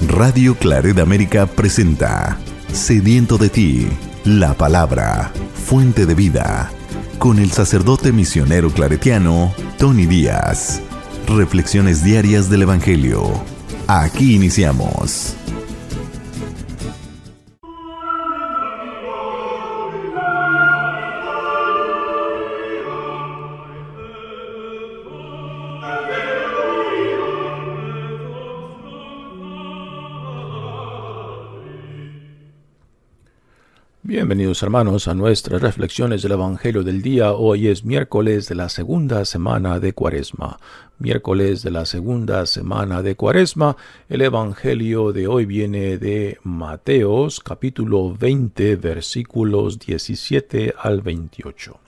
Radio Claret América presenta Sediento de ti, la palabra, fuente de vida, con el sacerdote misionero claretiano Tony Díaz. Reflexiones diarias del Evangelio. Aquí iniciamos. Bienvenidos hermanos a nuestras reflexiones del Evangelio del día. Hoy es miércoles de la segunda semana de Cuaresma. Miércoles de la segunda semana de Cuaresma. El Evangelio de hoy viene de Mateos, capítulo 20, versículos 17 al 28.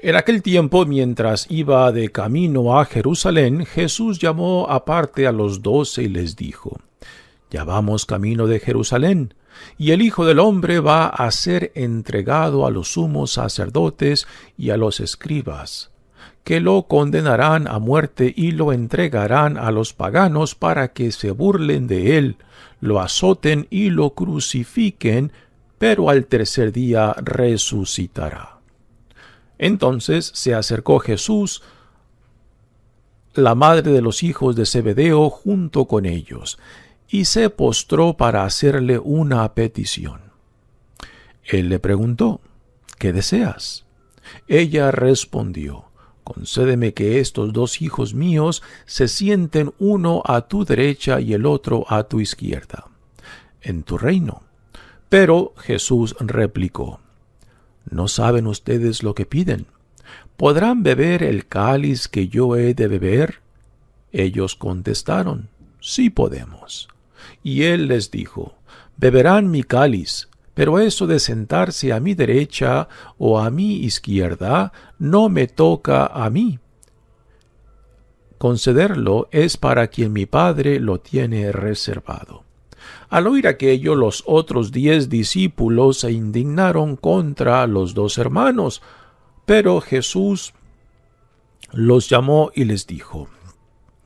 En aquel tiempo, mientras iba de camino a Jerusalén, Jesús llamó aparte a los 12 y les dijo: Ya vamos camino de Jerusalén, y el Hijo del Hombre va a ser entregado a los sumos sacerdotes y a los escribas, que lo condenarán a muerte y lo entregarán a los paganos para que se burlen de él, lo azoten y lo crucifiquen, pero al tercer día resucitará. Entonces se acercó Jesús, la madre de los hijos de Zebedeo, junto con ellos, y se postró para hacerle una petición. Él le preguntó: ¿Qué deseas? Ella respondió: Concédeme que estos dos hijos míos se sienten uno a tu derecha y el otro a tu izquierda, en tu reino. Pero Jesús replicó: ¿No saben ustedes lo que piden? ¿Podrán beber el cáliz que yo he de beber? Ellos contestaron: Sí podemos. Y él les dijo: Beberán mi cáliz, pero eso de sentarse a mi derecha o a mi izquierda no me toca a mí. Concederlo es para quien mi Padre lo tiene reservado. Al oír aquello, los otros 10 discípulos se indignaron contra los 2 hermanos, pero Jesús los llamó y les dijo: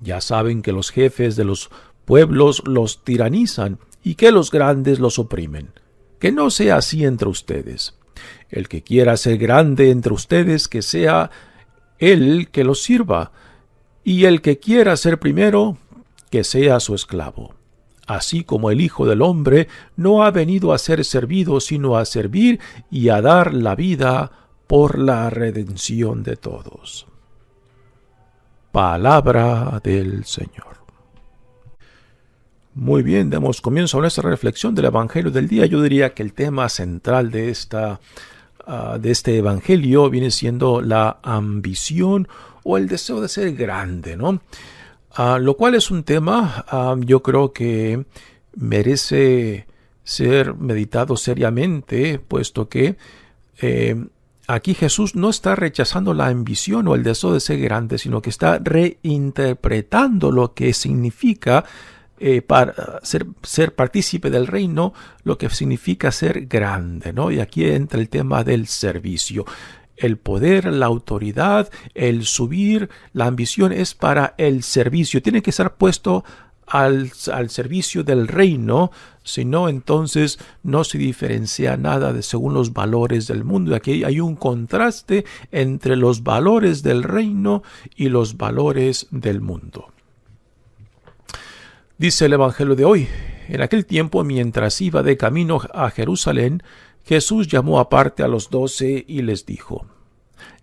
Ya saben que los jefes de los pueblos los tiranizan y que los grandes los oprimen. Que no sea así entre ustedes. El que quiera ser grande entre ustedes, que sea él que los sirva, y el que quiera ser primero, que sea su esclavo. Así como el Hijo del Hombre no ha venido a ser servido, sino a servir y a dar la vida por la redención de todos. Palabra del Señor. Muy bien, damos comienzo a nuestra reflexión del Evangelio del día. Yo diría que el tema central de este Evangelio viene siendo la ambición o el deseo de ser grande, ¿no? Lo cual es un tema, yo creo que merece ser meditado seriamente, puesto que aquí Jesús no está rechazando la ambición o el deseo de ser grande, sino que está reinterpretando lo que significa para ser partícipe del reino, lo que significa ser grande, ¿no? Y aquí entra el tema del servicio. El poder, la autoridad, el subir, la ambición es para el servicio. Tiene que ser puesto al servicio del reino, si no, entonces no se diferencia nada según los valores del mundo. Aquí hay un contraste entre los valores del reino y los valores del mundo. Dice el Evangelio de hoy: En aquel tiempo, mientras iba de camino a Jerusalén, Jesús llamó aparte a los 12 y les dijo: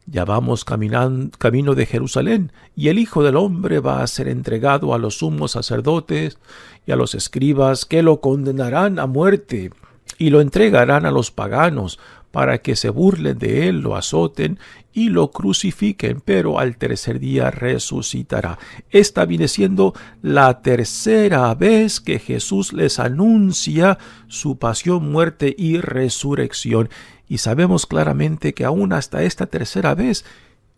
Ya vamos camino de Jerusalén, y el Hijo del Hombre va a ser entregado a los sumos sacerdotes y a los escribas, que lo condenarán a muerte y lo entregarán a los paganos, para que se burlen de él, lo azoten y lo crucifiquen, pero al tercer día resucitará. Esta viene siendo la tercera vez que Jesús les anuncia su pasión, muerte y resurrección. Y sabemos claramente que aún hasta esta tercera vez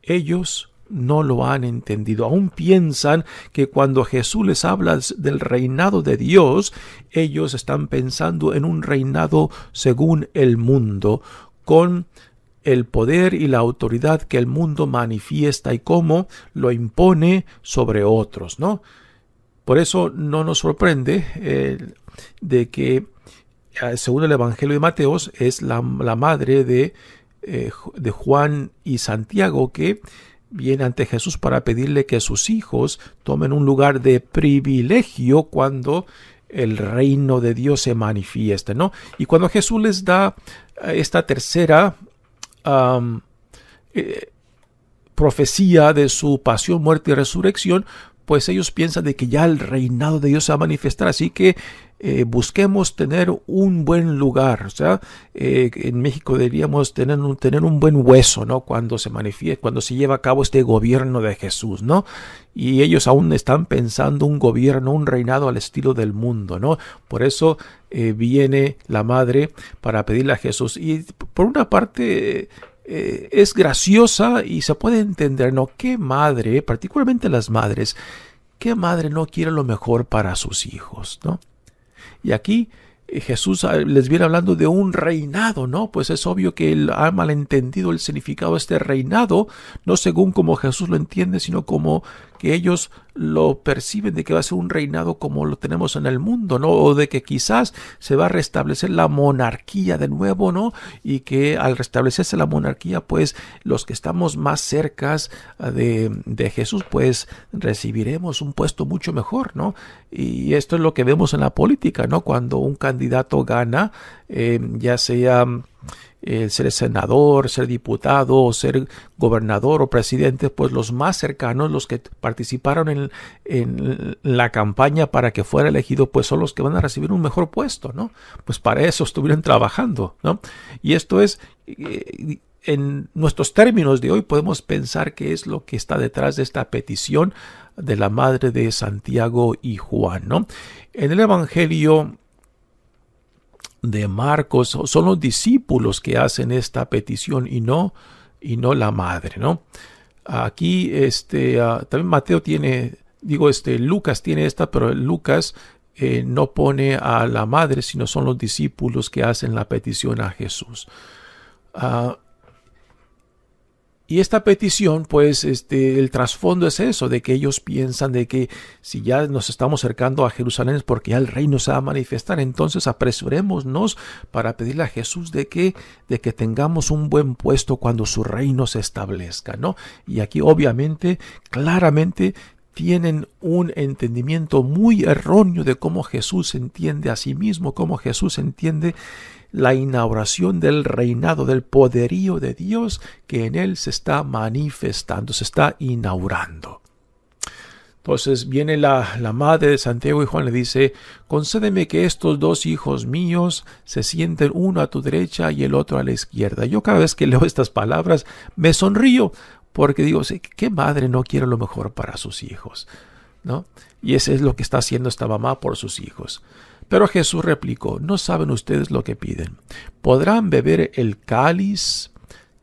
ellos no lo han entendido. Aún piensan que cuando Jesús les habla del reinado de Dios, ellos están pensando en un reinado según el mundo, con el poder y la autoridad que el mundo manifiesta y cómo lo impone sobre otros, ¿no? Por eso no nos sorprende de que, según el Evangelio de Mateos, es la madre de Juan y Santiago que viene ante Jesús para pedirle que sus hijos tomen un lugar de privilegio cuando el reino de Dios se manifieste, ¿no? Y cuando Jesús les da esta tercera profecía de su pasión, muerte y resurrección, pues ellos piensan de que ya el reinado de Dios se va a manifestar, así que busquemos tener un buen lugar. O sea, en México deberíamos tener un buen hueso, ¿no? Cuando se manifieste, cuando se lleva a cabo este gobierno de Jesús, ¿no? Y ellos aún están pensando un gobierno, un reinado al estilo del mundo, ¿no? Por eso viene la madre para pedirle a Jesús. Y por una parte es graciosa y se puede entender, ¿no? ¿Qué madre, particularmente las madres, qué madre no quiere lo mejor para sus hijos, ¿no? Y aquí Jesús les viene hablando de un reinado, ¿no? Pues es obvio que él ha malentendido el significado de este reinado, no según como Jesús lo entiende, sino como que ellos lo perciben de que va a ser un reinado como lo tenemos en el mundo, ¿no? O de que quizás se va a restablecer la monarquía de nuevo, ¿no? Y que al restablecerse la monarquía, pues los que estamos más cercas de Jesús, pues recibiremos un puesto mucho mejor, ¿no? Y esto es lo que vemos en la política, ¿no? Cuando un candidato gana, ya sea ser senador, ser diputado, ser gobernador o presidente, pues los más cercanos, los que participaron en la campaña para que fuera elegido, pues son los que van a recibir un mejor puesto, ¿no? Pues para eso estuvieron trabajando, ¿no? Y esto es, en nuestros términos de hoy, podemos pensar que es lo que está detrás de esta petición de la madre de Santiago y Juan, ¿no? En el Evangelio de Marcos son los discípulos que hacen esta petición y no la madre, ¿no? Aquí también Mateo tiene, Lucas tiene esta, pero Lucas no pone a la madre, sino son los discípulos que hacen la petición a Jesús. Y esta petición, pues, el trasfondo es eso, de que ellos piensan de que si ya nos estamos acercando a Jerusalén es porque ya el reino se va a manifestar, entonces apresurémonos para pedirle a Jesús de que tengamos un buen puesto cuando su reino se establezca, ¿no? Y aquí obviamente, claramente, tienen un entendimiento muy erróneo de cómo Jesús entiende a sí mismo, cómo Jesús entiende la inauguración del reinado, del poderío de Dios que en él se está manifestando, se está inaugurando. Entonces viene la madre de Santiago y Juan, le dice: concédeme que estos dos hijos míos se sienten uno a tu derecha y el otro a la izquierda. Yo cada vez que leo estas palabras me sonrío, porque digo, ¿qué madre no quiere lo mejor para sus hijos? ¿No? Y eso es lo que está haciendo esta mamá por sus hijos. Pero Jesús replicó: no saben ustedes lo que piden. ¿Podrán beber el cáliz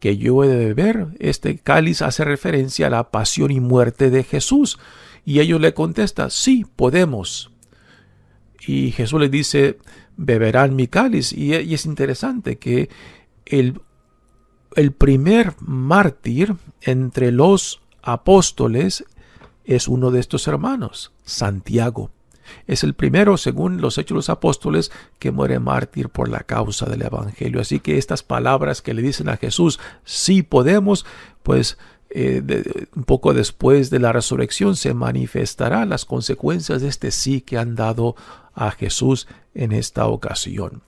que yo he de beber? Este cáliz hace referencia a la pasión y muerte de Jesús. Y ellos le contestan: sí, podemos. Y Jesús les dice: beberán mi cáliz. Y es interesante que el primer mártir entre los apóstoles es uno de estos hermanos, Santiago. Es el primero, según los Hechos de los Apóstoles, que muere mártir por la causa del Evangelio. Así que estas palabras que le dicen a Jesús, sí podemos, pues un poco después de la resurrección se manifestarán las consecuencias de este sí que han dado a Jesús en esta ocasión.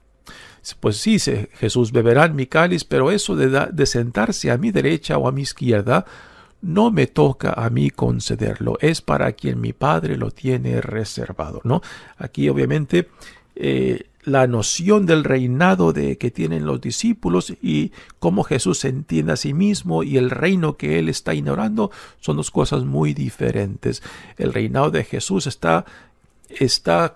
Pues sí, Jesús, beberán mi cáliz, pero eso de sentarse a mi derecha o a mi izquierda no me toca a mí concederlo, es para quien mi Padre lo tiene reservado, ¿no? Aquí obviamente la noción del reinado que tienen los discípulos y cómo Jesús se entiende a sí mismo y el reino que él está inaugurando son dos cosas muy diferentes. El reinado de Jesús está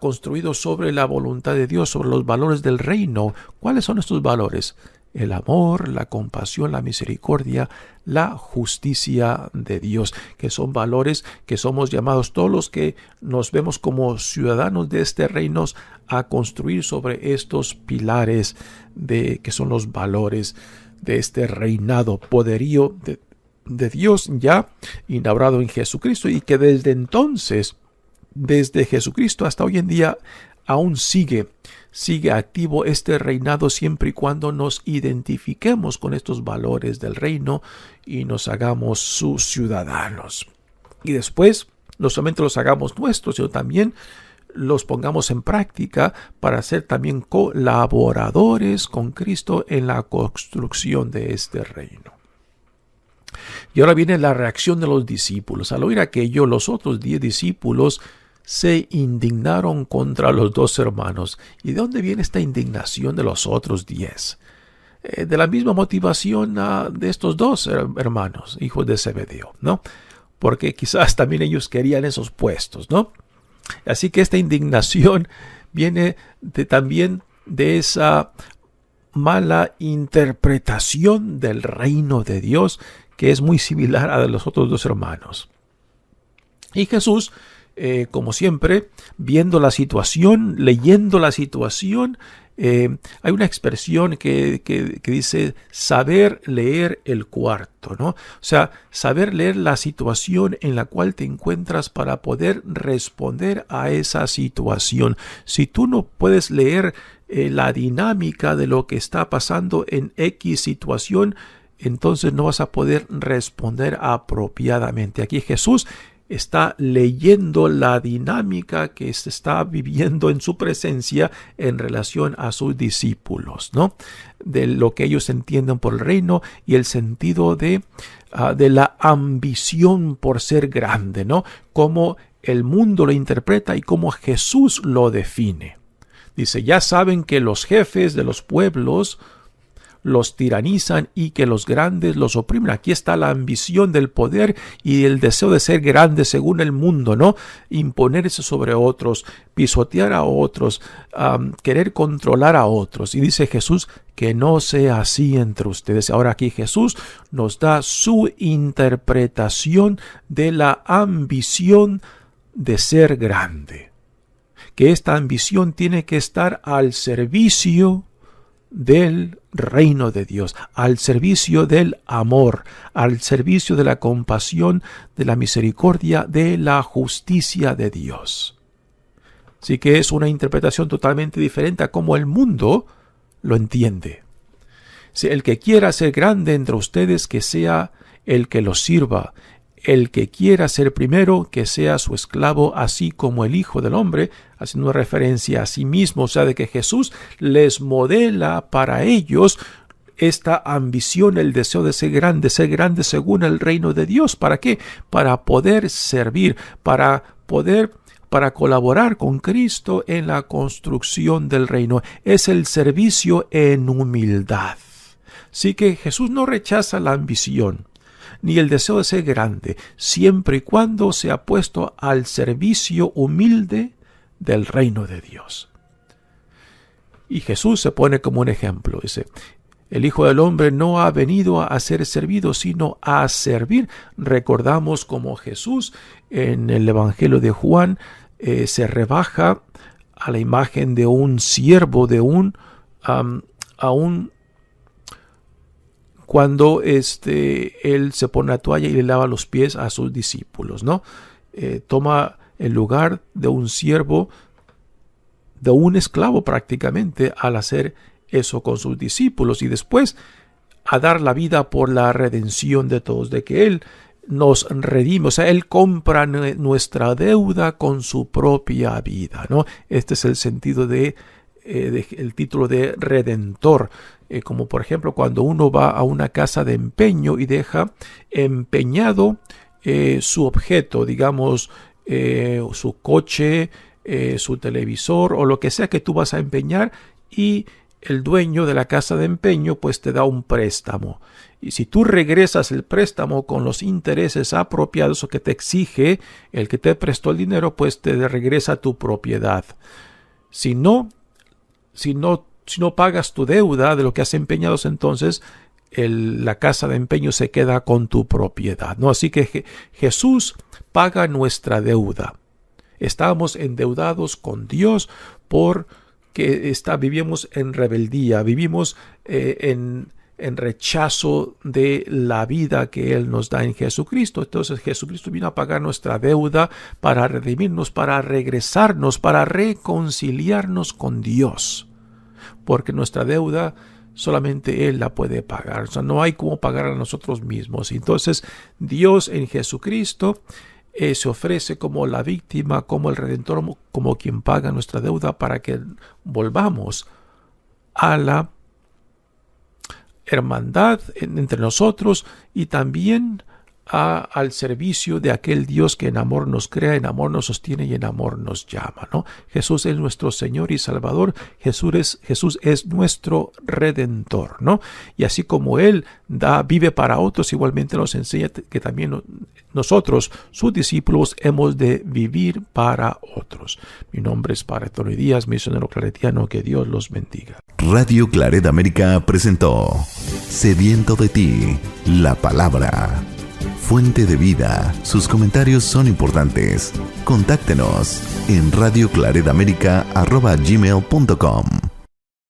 construido sobre la voluntad de Dios, sobre los valores del reino. ¿Cuáles son estos valores? El amor, la compasión, la misericordia, la justicia de Dios, que son valores que somos llamados todos los que nos vemos como ciudadanos de este reino a construir sobre estos pilares que son los valores de este reinado, poderío de Dios ya inaugurado en Jesucristo, y que desde entonces desde Jesucristo hasta hoy en día aún sigue activo este reinado siempre y cuando nos identifiquemos con estos valores del reino y nos hagamos sus ciudadanos. Y después, no solamente los hagamos nuestros, sino también los pongamos en práctica para ser también colaboradores con Cristo en la construcción de este reino. Y ahora viene la reacción de los discípulos. Al oír aquello, los otros 10 discípulos se indignaron contra los 2 hermanos. ¿Y de dónde viene esta indignación de los otros 10? De la misma motivación de estos 2 hermanos, hijos de Zebedeo, ¿no? Porque quizás también ellos querían esos puestos, ¿no? Así que esta indignación viene también de esa mala interpretación del reino de Dios, que es muy similar a la de los otros 2 hermanos. Y Jesús, como siempre, viendo la situación, leyendo la situación, hay una expresión que dice saber leer el cuarto, ¿no? O sea, saber leer la situación en la cual te encuentras para poder responder a esa situación. Si tú no puedes leer la dinámica de lo que está pasando en X situación, entonces no vas a poder responder apropiadamente. Aquí Jesús está leyendo la dinámica que se está viviendo en su presencia en relación a sus discípulos, ¿no? De lo que ellos entienden por el reino y el sentido de la ambición por ser grande, ¿no? Cómo el mundo lo interpreta y cómo Jesús lo define. Dice, ya saben que los jefes de los pueblos los tiranizan y que los grandes los oprimen. Aquí está la ambición del poder y el deseo de ser grande según el mundo, ¿no? Imponerse sobre otros, pisotear a otros, querer controlar a otros. Y dice Jesús que no sea así entre ustedes. Ahora aquí Jesús nos da su interpretación de la ambición de ser grande. Que esta ambición tiene que estar al servicio del reino de Dios, al servicio del amor, al servicio de la compasión, de la misericordia, de la justicia de Dios. Así que es una interpretación totalmente diferente a cómo el mundo lo entiende. Si el que quiera ser grande entre ustedes, que sea el que los sirva. El que quiera ser primero, que sea su esclavo, así como el Hijo del Hombre, haciendo una referencia a sí mismo, o sea, de que Jesús les modela para ellos esta ambición, el deseo de ser grande según el reino de Dios. ¿Para qué? Para poder servir, para colaborar con Cristo en la construcción del reino. Es el servicio en humildad. Así que Jesús no rechaza la ambición ni el deseo de ser grande, siempre y cuando se ha puesto al servicio humilde del reino de Dios. Y Jesús se pone como un ejemplo, dice, el Hijo del Hombre no ha venido a ser servido, sino a servir. Recordamos como Jesús en el Evangelio de Juan se rebaja a la imagen de un siervo, cuando él se pone la toalla y le lava los pies a sus discípulos, ¿no? Toma el lugar de un siervo, de un esclavo prácticamente, al hacer eso con sus discípulos y después a dar la vida por la redención de todos, de que Él nos redime, o sea, Él compra nuestra deuda con su propia vida, ¿no? Este es el sentido el título de redentor. Como por ejemplo cuando uno va a una casa de empeño y deja empeñado su objeto, digamos su coche, su televisor o lo que sea que tú vas a empeñar, y el dueño de la casa de empeño pues te da un préstamo. Y si tú regresas el préstamo con los intereses apropiados o que te exige el que te prestó el dinero, pues te regresa tu propiedad. Si no pagas tu deuda de lo que has empeñado, entonces la casa de empeño se queda con tu propiedad, ¿no? Así que Jesús paga nuestra deuda. Estamos endeudados con Dios porque vivimos en rebeldía, vivimos en en rechazo de la vida que Él nos da en Jesucristo. Entonces Jesucristo vino a pagar nuestra deuda para redimirnos, para regresarnos, para reconciliarnos con Dios. Porque nuestra deuda solamente Él la puede pagar. O sea, no hay cómo pagar a nosotros mismos. Entonces Dios en Jesucristo se ofrece como la víctima, como el Redentor, como quien paga nuestra deuda para que volvamos a la hermandad entre nosotros y también al servicio de aquel Dios que en amor nos crea, en amor nos sostiene y en amor nos llama, ¿no? Jesús es nuestro Señor y Salvador. Jesús es nuestro Redentor, ¿no? Y así como Él vive para otros, igualmente nos enseña que también nosotros, sus discípulos, hemos de vivir para otros. Mi nombre es Padre Tony Díaz, misionero claretiano. Que Dios los bendiga. Radio Claret América presentó Sediento de ti, la palabra. Fuente de vida. Sus comentarios son importantes. Contáctenos en radioclaretamerica@gmail.com.